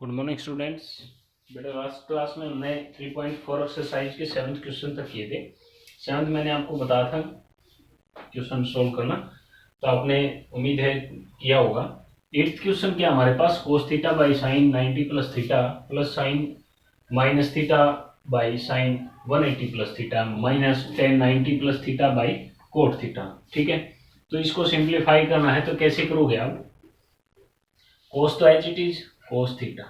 Good morning students. बेटा last class में हमने 3.4 एक्सरसाइज के 7th क्वेश्चन तक किए थे। 7th मैंने आपको बताया था क्वेश्चन सोल्व करना, तो आपने उम्मीद है किया होगा। 8th क्वेश्चन क्या हमारे पास, cos theta by sine 90 plus theta plus sine minus theta by sine 180 plus theta minus tan 90 plus theta by cot theta. ठीक है, तो इसको सिंप्लीफाई करना है तो कैसे करोगे आप। कोस तो as it is cos theta,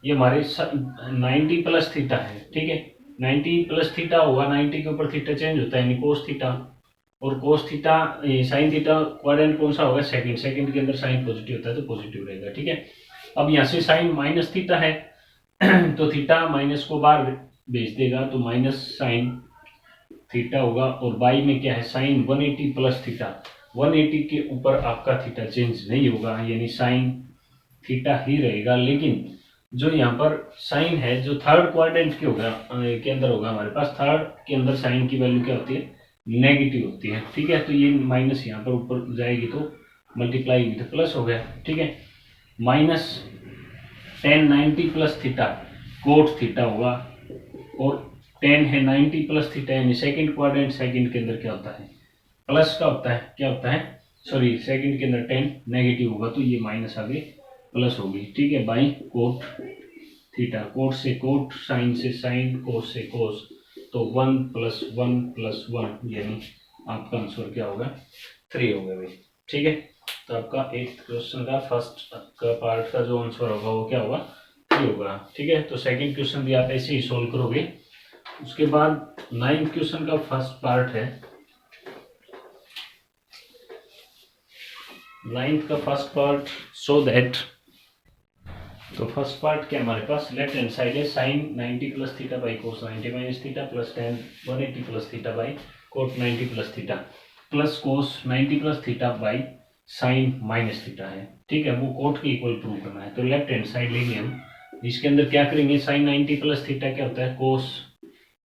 ये हमारे 90 प्लस थीटा है। ठीक है, 90 प्लस थीटा होगा, 90 के ऊपर थीटा चेंज होता है यानी कोस थीटा, और cos theta sine theta quadrant कौन सा होगा, सेकंड। सेकंड के अंदर साइन पॉजिटिव होता है तो पॉजिटिव रहेगा। ठीक है, अब यहाँ से साइन माइनस थीटा है तो थीटा माइनस को बाहर भेज देगा तो माइनस साइन थीटा होगा, और बाई में क्या है साइन 180 प्लस थीटा। 180 के ऊपर आपका थीटा चेंज नहीं होगा यानी साइन थीटा ही रहेगा, लेकिन जो यहाँ पर साइन है जो थर्ड क्वाड्रेंट के होगा के अंदर होगा, हमारे पास थर्ड के अंदर साइन की वैल्यू क्या होती है, नेगेटिव होती है। ठीक है, तो ये माइनस यहाँ पर ऊपर जाएगी तो मल्टीप्लाई हुई तो प्लस हो गया। ठीक है, minus tan 90 plus theta cot theta होगा, और टेन है 90 प्लस थीटा यानी सेकंड क्वाड्रेंट, सेकंड के अंदर क्या होता है प्लस का होता है, क्या होता है सॉरी सेकंड के अंदर टेन नेगेटिव होगा तो ये माइनस आगे प्लस होगी। ठीक है, बाई कोट थीटा, कोट से कोट, साइन से साइन, कोस से कोस, तो 1 प्लस 1 प्लस 1 यानी आपका आंसर क्या होगा 3 होगा भाई। ठीक है, तो आपका 8th क्वेश्चन का फर्स्ट का पार्ट का जो आंसर होगा वो क्या होगा 3 होगा। ठीक है, तो सेकंड क्वेश्चन भी आप ऐसे ही सोल्व करोगे। उसके बाद 9th क्वेश्चन का फर्स्ट पार्ट है, 9th का फर्स्ट पार्ट सो दैट, तो फर्स्ट पार्ट क्या हमारे पास, लेफ्ट हैंड साइड है sine 90 plus theta by cos 90 minus theta plus tan 180 plus theta by cot 90 plus theta plus cos 90 plus theta by sine minus theta है। ठीक है, वो coat के इक्वल प्रूव करना है, तो लेफ्ट हैंड साइड लेंगे हम। इसके अंदर क्या करेंगे, साइन 90 प्लस थीटा क्या होता है, कोस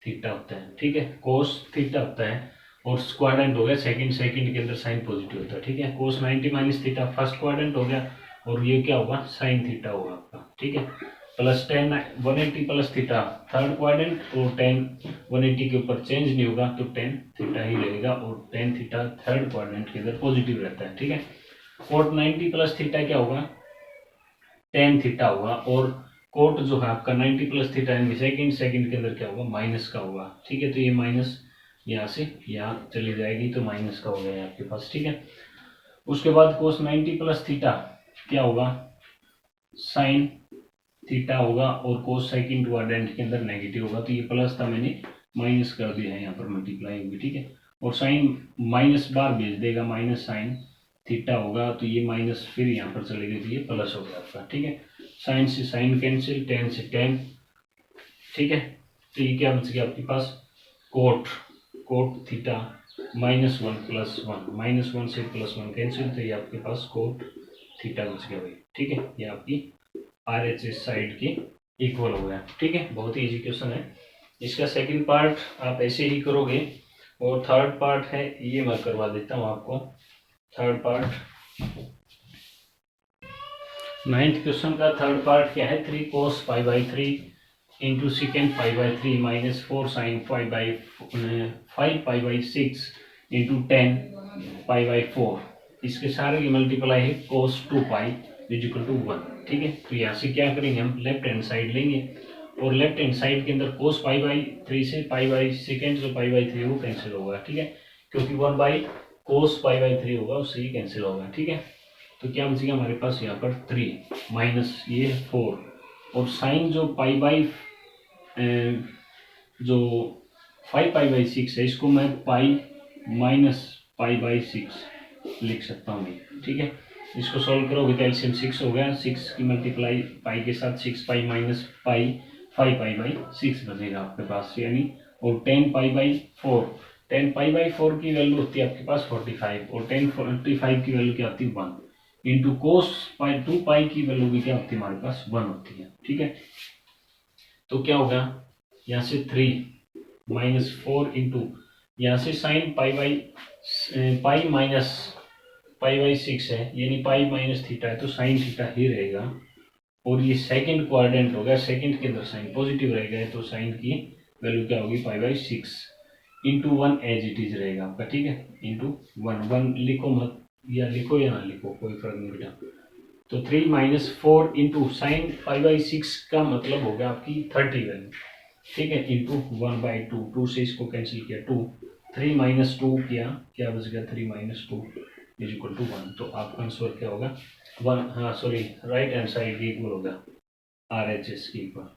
थीटा होता है। ठीक है, कोस थीटा होता है, और क्वाड्रेंट हो गया सेकंड, सेकंड के अंदर साइन पॉजिटिव होता है। ठीक है, कोस 90 माइनस थीटा फर्स्ट क्वाड्रेंट हो गया, और ये क्या होगा साइन थीटा होगा आपका। ठीक है, plus tan 180 plus theta third quadrant, और टेन 180 के ऊपर चेंज नहीं होगा तो टेन थीटा ही रहेगा, और टेन थीटा थर्ड क्वाड्रेंट के अंदर पॉजिटिव रहता है। ठीक है, कोट 90 प्लस थीटा क्या होगा टेन थीटा होगा, और कोट जो है आपका 90 प्लस थीटा यानी सेकंड, सेकंड के अंदर क्या होगा माइनस का होगा। ठीक है, तो ये माइनस यहाँ से यहाँ चली जाएगी तो माइनस का हो गया आपके पास। ठीक है, उसके बाद कोस 90 प्लस थीटा क्या होगा साइन थीटा होगा, और कोस सेकंड क्वाड्रेंट के अंदर नेगेटिव होगा, तो ये प्लस था मैंने माइनस कर दिया है, यहाँ पर मल्टीप्लाई होगी। ठीक है, और साइन माइनस बार भेज देगा, माइनस साइन थीटा होगा तो ये माइनस फिर यहाँ पर चलेगी तो ये प्लस हो गया आपका। ठीक है, साइन से साइन कैंसिल, टेन से टेन। ठीक है, तो ये क्या बच गया आपके पास cot cot theta minus 1 plus 1, minus 1 से प्लस 1 कैंसिल, तो ये आपके पास कोट थीटा बच गया भाई। ठीक है, ये आपकी RHS साइड की इक्वल हो गया। ठीक है, बहुत ही इजी क्वेश्चन है। इसका सेकंड पार्ट आप ऐसे ही करोगे, और थर्ड पार्ट है ये मैं करवा देता हूँ आपको। थर्ड पार्ट 9th क्वेश्चन का थर्ड पार्ट क्या है, 3 cos pi by 3 into second pi by 3 minus 4 sine pi by 5 pi by 6 into 10 pi by 4, इसके सारे की मल्टीप्लाई है cos 2 पाई इजिकल टू 1। ठीक है, तो यहाँ से क्या करेंगे हम लेफ्ट हैंड साइड लेंगे, और लेफ्ट हैंड साइड के अंदर cos पाई बाई 3 से पाई बाई सेकेंड जो पाई बाई 3 वो कैंसिल होगा। ठीक है, क्योंकि 1 बाई cos पाई बाई 3 होगा उससे ही कैंसिल होगा। ठीक है, तो क्या बचेगा हमारे पास यहाँ पर 3 माइनस ये 4, और साइन जो पाई बाई जो 5 पाई बाई 6 है इसको मैं पाई माइनस पाई बाई 6 लिख सकता हूँ। ठीक है, इसको सॉल्व करोगे तो एलसीएम 6 हो गया, 6 की मल्टीप्लाई पाई के साथ 6 pi minus pi 5 pi by 6 बचेगा आपके पास यानी, और 10 पाई बाई 4, 10 पाई बाई 4 की वैल्यू होती है आपके पास 45, और 10 45 की वैल्यू क्या होती है 1 इंटू कोस पाई 2 पाई की वैल्यू भी क्या होती है हमारे पास 1 होती है। ठीक है, तो क्या होगा यहाँ से 3 माइनस 4 इंटू यहाँ से sine pi minus pi by 6 है यानी पाई माइनस थीटा है तो साइन थीटा ही रहेगा, और ये सेकंड क्वाड्रेंट होगा, सेकंड के अंदर साइन पॉजिटिव रहेगा तो साइन की वैल्यू क्या होगी पाई/6 इंटू 1 एज इट इज रहेगा आपका, ठीक है, इंटू 1 लिखो मत, या लिखो या ना लिखो कोई फर्क नहीं पड़ता। तो 3 - 4 इंटू साइन पाई/6 का मतलब हो गया आपकी 30 वैल्यू, ठीक है, इंटू 1/2, 2 से इसको कैंसिल किया 2, 3 - 2 किया, क्या बच गया 3 - 2 इज इक्वल टू 1। तो आपका आंसर क्या होगा 1, हाँ सॉरी, राइट हैंड साइड के इक्वल होगा RHS के इक्वल,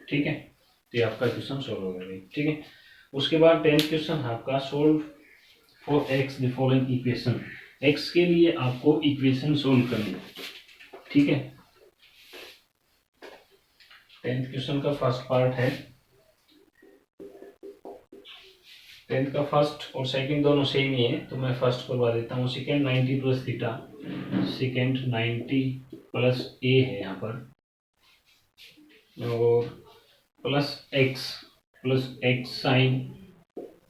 ठीक है। तो ये आपका क्वेश्चन सोल्व हो गया भाई, ठीक है। उसके बाद 10th क्वेश्चन आपका solve for x the following equation. x के लिए आपको इक्वेशन सोल्व करनी है, ठीक है। 10th क्वेश्चन का फर्स्ट पार्ट है, 10th का फर्स्ट और सेकंड दोनों सेम ही है, तो मैं फर्स्ट करवा देता हूँ। Second 90 plus theta, second 90 plus a है यहाँ पर, और plus x sine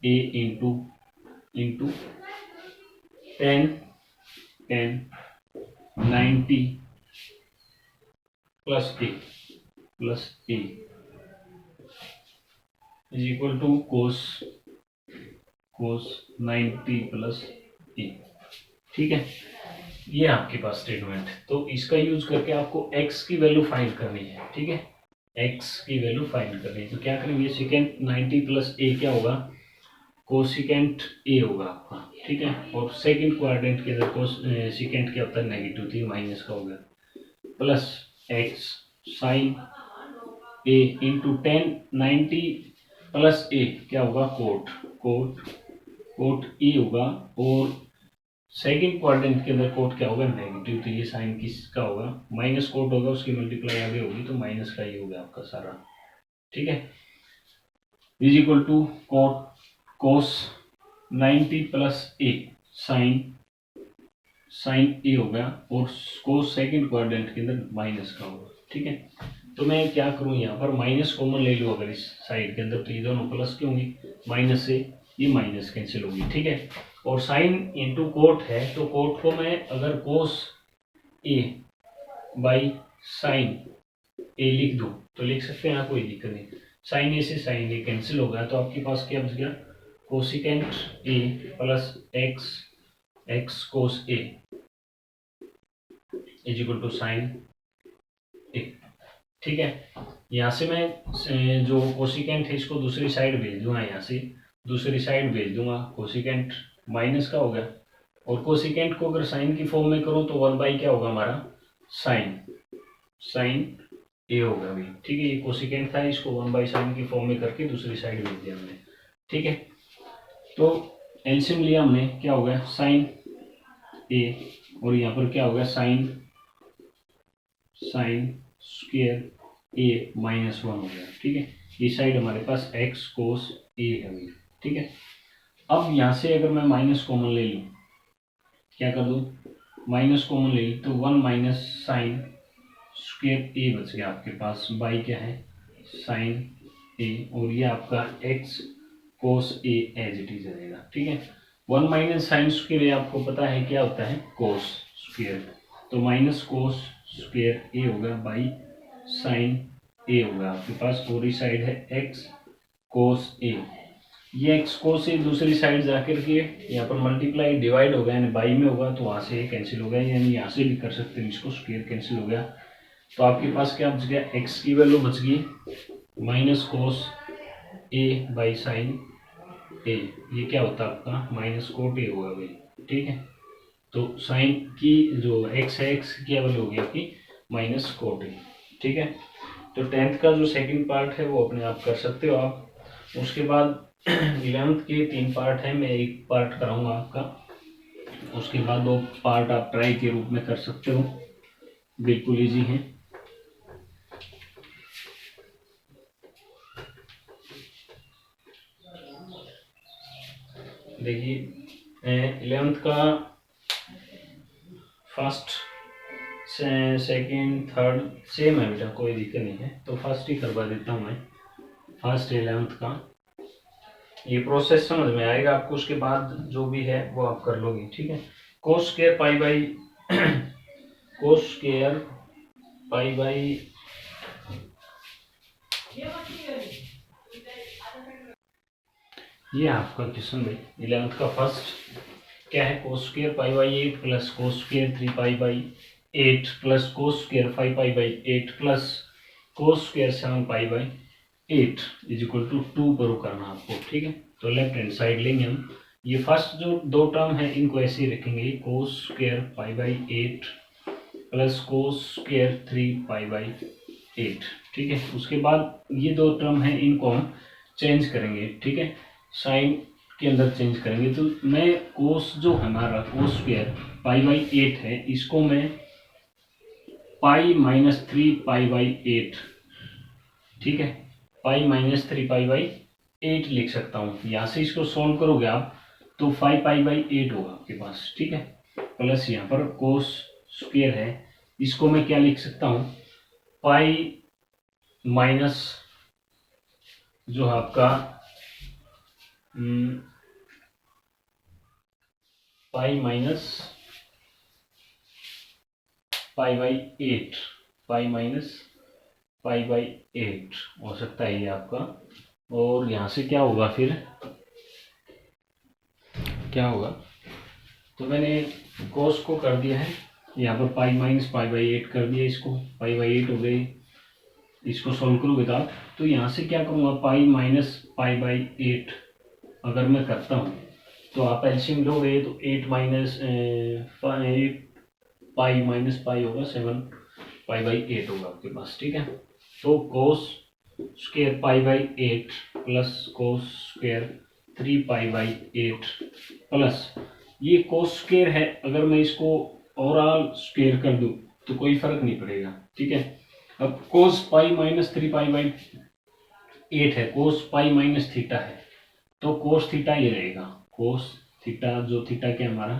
a into 10 90 plus a is equal to cos 90 plus a, ठीक है। ये आपके पास स्टेटमेंट, तो इसका यूज करके आपको x की वैल्यू फाइंड करनी है, ठीक है, x की वैल्यू फाइंड करनी है। तो क्या करेंगे, सेकेंड 90 प्लस a क्या होगा, कोसिकेंट a होगा आपका, ठीक है। और सेकंड क्वाड्रेंट के अंदर कोसिकेंट क्या होता है नेगेटिव, तो माइनस का होगा, plus x sine a into 10 90 plus a क्या होगा कोट e होगा, और सेकंड क्वाड्रेंट के अंदर कोट क्या होगा नेगेटिव, तो ये साइन किसका होगा माइनस कोट होगा, उसकी मल्टीप्लाई आगे होगी तो माइनस का ही होगा आपका सारा, ठीक है। Is equal to cos 90 plus a sine A होगा, और कोस सेकंड क्वाड्रेंट के अंदर माइनस का होगा, ठीक है। तो मैं क्या करूं, यहाँ पर माइनस कॉमन ले लूँ अगर इस साइड के अंदर, तो ये दोनों प्लस के होंगे, माइनस से ये माइनस कैंसिल होगी, ठीक है। और साइन इंटू कोट है, तो कोट को मैं अगर कोस ए बाई साइन ए लिख दूं तो लिख सकते हैं ना, कोई दिक्कत नहीं। साइन ए से साइन ए कैंसिल हो गया, तो आपके पास क्या बच गया, cosecant A plus x cos A is equal to sine A, ठीक है। यहाँ से मैं जो कोसिकेंट है इसको दूसरी साइड भेज दूंगा, यहाँ से दूसरी साइड भेज दूंगा, कोसिकेंट माइनस का होगा, और कोसिकेंट को अगर साइन की फॉर्म में करूँ तो 1 बाई क्या होगा हमारा साइन ए होगा भी, ठीक है। ये कोसिकेंट था, इसको 1 बाई साइन की फॉर्म में करके दूसरी साइड भेज दिया हमने, ठीक है। तो एलसीएम लिया हमने, क्या हो गया साइन ए, और यहाँ पर क्या होगा साइन स्क्वायर ए माइनस 1 हो गया, ठीक है। ये साइड हमारे पास एक्स कोस ए है, ठीक है। अब यहाँ से अगर मैं माइनस कॉमन ले लूँ, क्या कर दूँ, माइनस कॉमन ले लूँ तो 1 माइनस साइन स्क्वायर ए बच गया आपके पास, बाई क्या है साइन ए, और ये आपका X cos A as it is रहेगा, ठीक है। 1 माइनस साइन स्क्वायर ए आपको पता है क्या होता है कोस स्क्वायर, तो माइनस कोस स्क्वायर ए होगा बाई साइन ए होगा आपके पास, और इस साइड है एक्स कोस ए, ये एक्स कोस ए दूसरी साइड जाकर के यहाँ पर मल्टीप्लाई डिवाइड होगा यानी बाई में होगा, तो वहाँ से कैंसिल हो गया, यानी यहाँ से भी कर सकते हैं इसको, स्क्वायर कैंसिल हो गया, तो आपके पास क्या बच गया, एक्स की वैल्यू बच गई minus cos A by sine A, ये क्या होता है आपका माइनस कोट ए होगा भाई, ठीक है। तो साइन की जो एक्स है, एक्स की वैल्यू होगी आपकी माइनस कोट ए, ठीक है। तो 10th का जो सेकंड पार्ट है वो अपने आप कर सकते हो आप। उसके बाद 11th के 3 पार्ट है, मैं एक पार्ट कराऊंगा आपका, उसके बाद 2 पार्ट आप ट्राई के रूप में कर सकते हो, बिल्कुल इजी है। देखिए 11th का फर्स्ट सेकंड थर्ड सेम है बेटा, कोई दिक्कत नहीं है, तो फर्स्ट ही करवा देता हूँ मैं, फर्स्ट 11th का ये प्रोसेस समझ में आएगा आपको, उसके बाद जो भी है वो आप कर लोगे, ठीक है। Cos square pi by cos square pi by, ये आपका क्वेश्चन भाई 11th का फर्स्ट क्या है, cos square pi by 8 plus cos square 3 pi by 8 plus cos square 5 pi by 8 plus cos square 7 pi by 8 is equal to 2 पर करना आपको, ठीक है। तो लेफ्ट हैंड साइड लेंगे हम, ये फर्स्ट जो दो टर्म है इनको ऐसे ही रखेंगे, कोस square pi by 8 plus cos square 3 pi by 8, ठीक है। उसके बाद ये दो टर्म है इनको हम चेंज करेंगे, ठीक है, साइन के अंदर चेंज करेंगे। तो मैं कोस जो हमारा कोस स्क्वायर पाई बाई 8 है इसको मैं पाई माइनस 3 पाई बाई 8, ठीक है, पाई माइनस 3 पाई बाई 8 लिख सकता हूँ। यहाँ से इसको सॉल्व करोगे आप तो 5 पाई बाई 8 होगा आपके पास, ठीक है। प्लस यहाँ पर कोस स्क्वायर है, इसको मैं क्या लिख सकता हूँ, पाई माइनस जो आपका pi minus pi by 8, pi minus pi by 8 हो सकता है ये आपका। और यहाँ से क्या होगा, फिर क्या होगा, तो मैंने कोस को कर दिया है यहाँ पर पाई माइनस पाई बाई 8 कर दिया, इसको पाई बाई 8 हो गई। इसको सोल्व करोगे तो आप, तो यहाँ से क्या करूँगा, पाई माइनस पाई बाई 8 अगर मैं करता हूँ तो आप एलसीएम लोगे तो 8 माइनस पाई माइनस पाई होगा 7 पाई बाई 8 होगा आपके पास, ठीक है। तो कोस square pi by 8 plus cos square 3 pi by 8 plus ये कोस स्क्वायर है, अगर मैं इसको ओवरऑल स्क्वायर कर दूं तो कोई फर्क नहीं पड़ेगा, ठीक है। अब कोस पाई माइनस 3 पाई बाई 8 है, कोस पाई माइनस थीटा है, तो कोस थीटा ये रहेगा, कोस थीटा जो थीटा क्या हमारा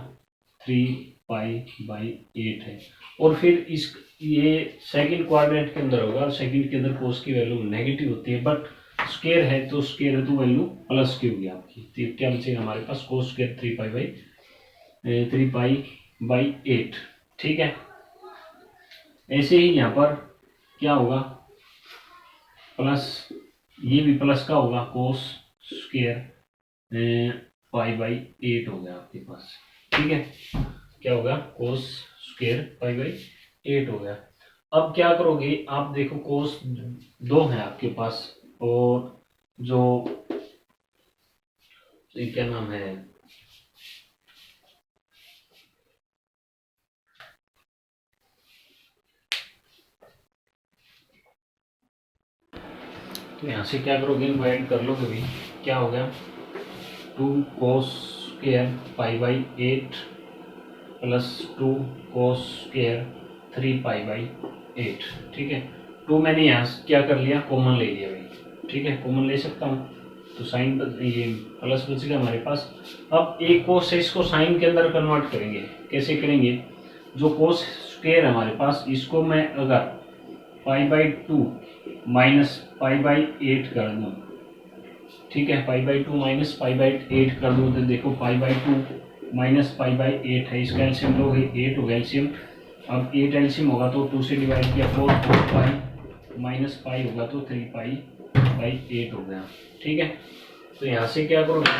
3 पाई बाई 8 है। और फिर इस ये सेकंड क्वाड्रेंट के अंदर होगा, सेकंड के अंदर कोस की वैल्यू नेगेटिव होती है, बट स्क्वायर है तो स्क्वायर है तो वैल्यू प्लस की होगी आपकी। तो क्या बचेगा हमारे पास, कोस स्क्वायर 3 पाई बाई 8, ठीक है। ऐसे ही यहाँ पर क्या होगा, प्लस ये भी प्लस का होगा, कोस स्क्वायर पाई बाई 8 हो गया आपके पास, ठीक है। क्या होगा, कोस स्क्वायर पाई बाई 8 हो गया। अब क्या करोगे आप, देखो कोस 2 है आपके पास, और जो क्या नाम है, तो यहाँ से क्या करोगे, इनको ऐड कर लो कभी, क्या हो गया 2 कोस square pi by 8 plus 2 cos square 3 pi by 8, ठीक है। 2 मैंने यहाँ क्या कर लिया, कॉमन ले लिया भाई, ठीक है, कॉमन ले सकता हूँ, तो साइन ये प्लस बचेगा हमारे पास। अब एक कोस है इसको साइन के अंदर कन्वर्ट करेंगे, कैसे करेंगे, जो कोस स्क्वायर है हमारे पास इसको मैं अगर pi by 2 minus pi by 8 कर दूँ, ठीक है, pi by 2 minus pi by 8 कर दूँ, तो देखो pi by 2 minus pi by 8 है, इसका एलसीएम लोगे 8 होगा एलसीएम। अब 8 एलसीएम होगा तो 2 से डिवाइड किया 4 पाई माइनस पाई होगा तो 3 पाई बाई 8 हो गया, ठीक है। तो यहाँ से क्या करोगे,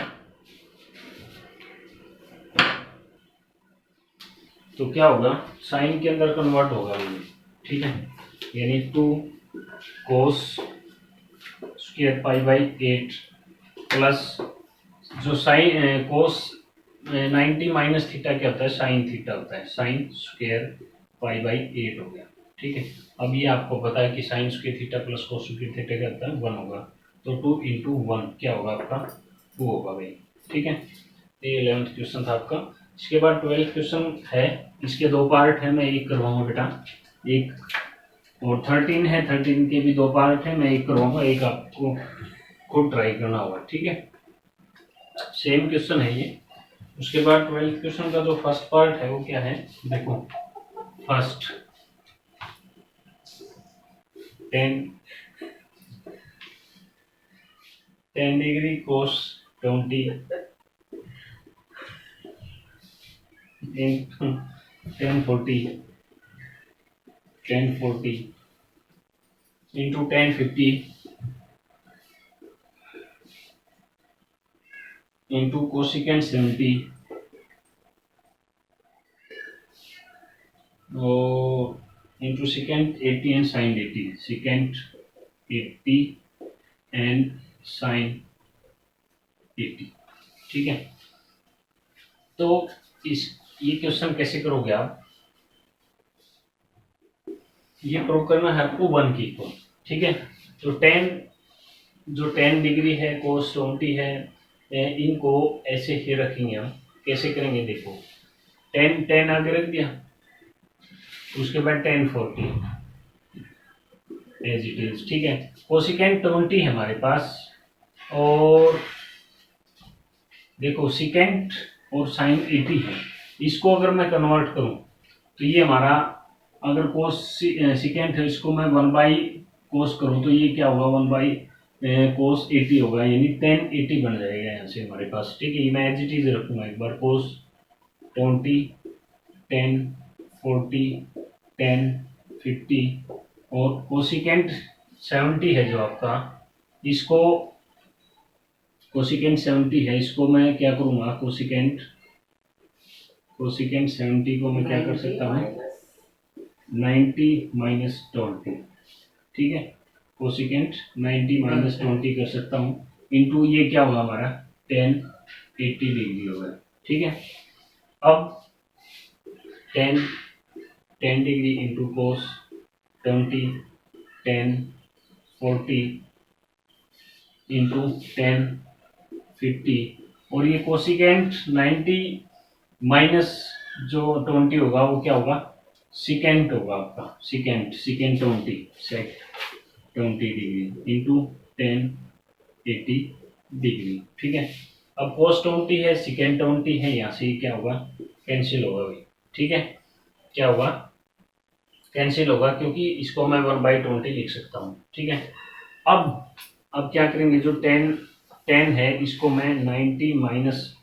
तो क्या होगा, साइन के अंदर कन्वर्ट होगा ये, ठीक है, यानी 2 कोस स्क्वायर पाई बाई 8 प्लस जो साइन कोस 90 माइनस थीटा क्या होता है, साइन थीटा होता है, साइन स्क्वायर पाई बाई 8 हो गया, ठीक है। अब ये आपको पता है कि sine square theta plus cos square theta क्या होता है, 1 होगा, तो 2 इंटू 1 क्या होगा आपका, 2 होगा भाई, ठीक है। ये 11th क्वेश्चन था आपका। इसके बाद 12th क्वेश्चन है, इसके दो पार्ट है, मैं एक करवाऊंगा बेटा, एक, और 13 है, 13 के भी दो पार्ट है, मैं एक करवाऊंगा, एक आपको खुद ट्राई करना होगा, ठीक है। सेम क्वेश्चन है ये। उसके बाद 12th क्वेश्चन का जो फर्स्ट पार्ट है वो क्या है, देखो, first 10 degree cos 20 10 40 1040 into 1050 into cosecant 70 और into secant 80 and sine 80, secant 80 and sine 80। ठीक है, तो इस ये क्वेश्चन कैसे करोगे आप, ये प्रूव करना है आपको 1 की इक्वल। ठीक है, तो 10 डिग्री है, कोस 20 है, इनको ऐसे ही रखेंगे हम। कैसे करेंगे देखो, 10 आगे रख दिया, उसके बाद 1040 एज इट इज। ठीक है, कोसिकेंट 20 है हमारे पास, और देखो सिकेंट और साइन 80 है। इसको अगर मैं कन्वर्ट करूं तो ये हमारा, अगर कोस सिकेंट है, इसको मैं 1 कोस करूं तो ये क्या होगा, 1 कोस 80 होगा, यानी 1080 बन जाएगा यहाँ से हमारे पास। ठीक है, ये मैं एज इट इज रखूंगा एक बार, कोस 20 10 40 10 50 और कोसिकेंट 70 है जो आपका, इसको कोसिकेंट 70 है, इसको मैं क्या करूंगा, कोसिकेंट 70 को मैं क्या कर सकता हूँ, 90 माइनस 20। ठीक है, कोसिकेंट 90 माइनस 20 कर सकता हूँ, इंटू ये क्या होगा हमारा 1080 डिग्री होगा। ठीक है, अब 10 डिग्री इंटू कोस 20 10 40 इंटू 10 50, और ये कोसिकेंट 90 माइनस जो 20 होगा वो क्या होगा, सिकेंट होगा आपका, सिकेंट 20 डिग्री इंटू 1080 डिग्री। ठीक है, अब कोस 20 है, सिकेंट 20 है, यहाँ से क्या होगा, कैंसिल होगा भाई। ठीक है, क्या होगा, कैंसिल होगा, क्योंकि इसको मैं 1/20 लिख सकता हूँ। ठीक है, अब क्या करेंगे, जो 10 है इसको मैं 90 माइनस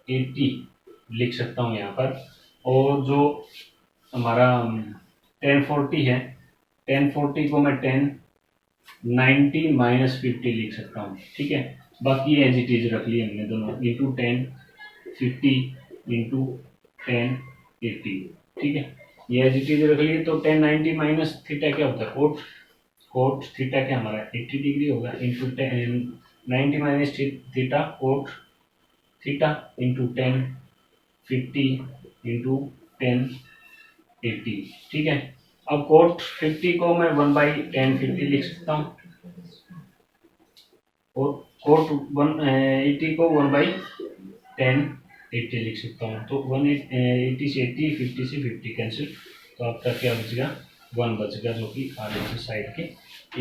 80 लिख सकता हूँ यहाँ पर, और जो हमारा 1040 है, 1040 को मैं 90 माइनस 50 लिख सकता हूँ। ठीक है, बाकी एज इट इज रख लिए हमने दोनों, इंटू 1050 इंटू 1080। ठीक है, ये एज इट इज रख लिए, तो 1090 माइनस थीटा क्या होता है, कोट थीटा क्या हमारा 80 डिग्री होगा, into 90 minus theta cot theta into 1050 into 1080। ठीक है, अब कोट 50 को मैं 1/1050 लिख सकता हूँ, और कोट 180 को 1/1080 लिख सकता हूँ। तो 180 से 80, 50 से 50 कैंसिल, तो आपका क्या बचेगा, 1 बचेगा, जो कि आगे साइड के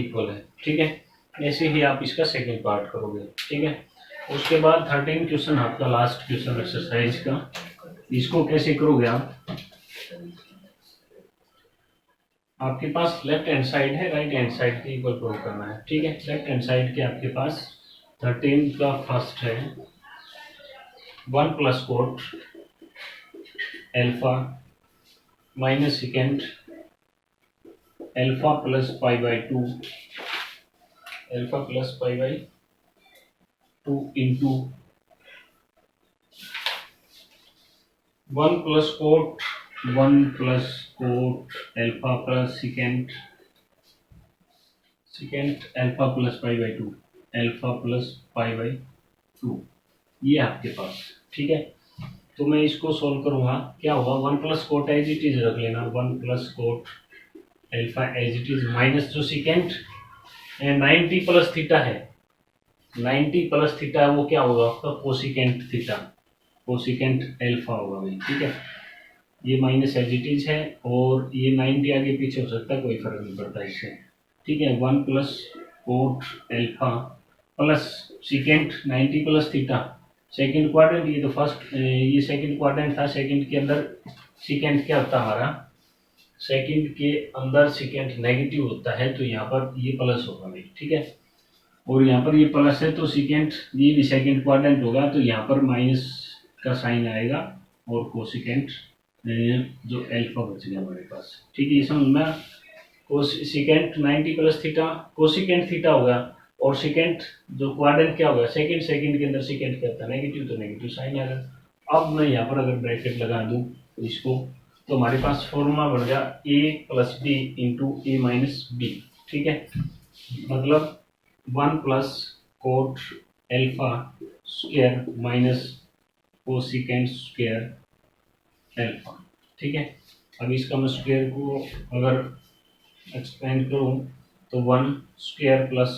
इक्वल है। ठीक है, ऐसे ही आप इसका सेकंड पार्ट करोगे। ठीक है, उसके बाद 13 क्वेश्चन आपका लास्ट क्वेश्चन एक्सरसाइज का, इसको कैसे करोगे आप, आपके पास लेफ्ट हैंड साइड है, राइट हैंड साइड के इक्वल प्रूव करना है। ठीक है, लेफ्ट हैंड साइड के आपके पास 13 का फर्स्ट है 1 plus cot alpha minus second alpha plus π/2 alpha plus π/2 into 1 plus cot alpha plus second alpha plus π/2 alpha plus π/2, ये आपके पास। ठीक है, तो मैं इसको सोल्व करूंगा, क्या होगा, 1 plus cot as it is रख लेना, 1 plus cot alpha as it is minus जो सेकेंड 90 प्लस थीटा है, 90 प्लस थीटा वो क्या होगा आपका, कोसिकेंट थीटा, कोसिकेंट एल्फा होगा भाई। ठीक है, ये माइनस एज इट इज है, और ये 90 आगे पीछे हो सकता है, कोई फर्क नहीं पड़ता इससे। ठीक है, 1 plus cot alpha plus second 90 plus theta, second quadrant, ये तो फर्स्ट, ये सेकेंड क्वाड्रेंट था, सेकेंड के अंदर सेकेंड क्या होता है हमारा, सेकेंड के अंदर सेकेंड नेगेटिव होता है, तो यहाँ पर ये प्लस होगा भाई। ठीक है, और यहाँ पर ये प्लस है, तो सेकेंड, ये भी सेकेंड क्वाड्रेंट होगा, तो यहाँ पर माइनस का साइन आएगा, और कोसिकेंट जो एल्फा बच गया हमारे पास। ठीक है, ये समझ में cosecant 90 plus theta, cosecant theta होगा, और सेकेंड जो क्वाड्रेंट क्या होगा, सेकेंड के अंदर सेकेंड क्या होता है, नेगेटिव, तो नेगेटिव साइन आएगा। अब मैं यहाँ पर अगर ब्रैकेट लगा दूँ इसको, तो हमारे पास फॉर्मूला बन गया a plus B into A minus B. ठीक है, मतलब 1 plus cot alpha square minus cosecant square alpha. ठीक है, अब इसका मैं स्क्वायर को अगर एक्सपेंड करूं तो 1 square plus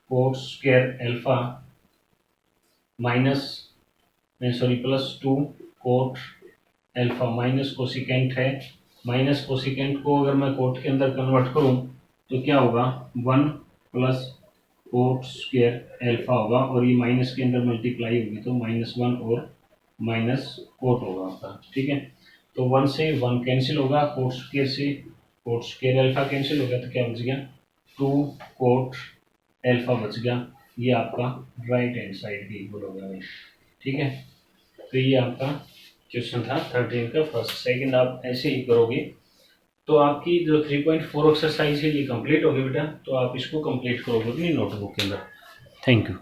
cot square alpha minus plus 2 cot alpha minus cosecant है, माइनस कोसिकेंट को अगर मैं कोट के अंदर कन्वर्ट करूं तो क्या होगा, 1 प्लस कोट स्क्वायर एल्फा होगा, और ये माइनस के अंदर मल्टीप्लाई होगी तो -1 और माइनस कोट होगा आपका। ठीक है, तो 1 से 1 कैंसिल होगा, कोट स्क्वायर से कोट स्क्वायर एल्फा कैंसिल हो गया, तो क्या बच गया, 2 कोट एल्फा बच गया। ये आपका राइट हैंड साइड की इक्वल होगा भाई। ठीक है, तो ये आपका क्वेश्चन था 13 का फर्स्ट। सेकंड आप ऐसे ही करोगे तो आपकी जो 3.4 एक्सरसाइज है ये कंप्लीट होगी बेटा, तो आप इसको कंप्लीट करोगे अपनी नोटबुक के अंदर। Thank you.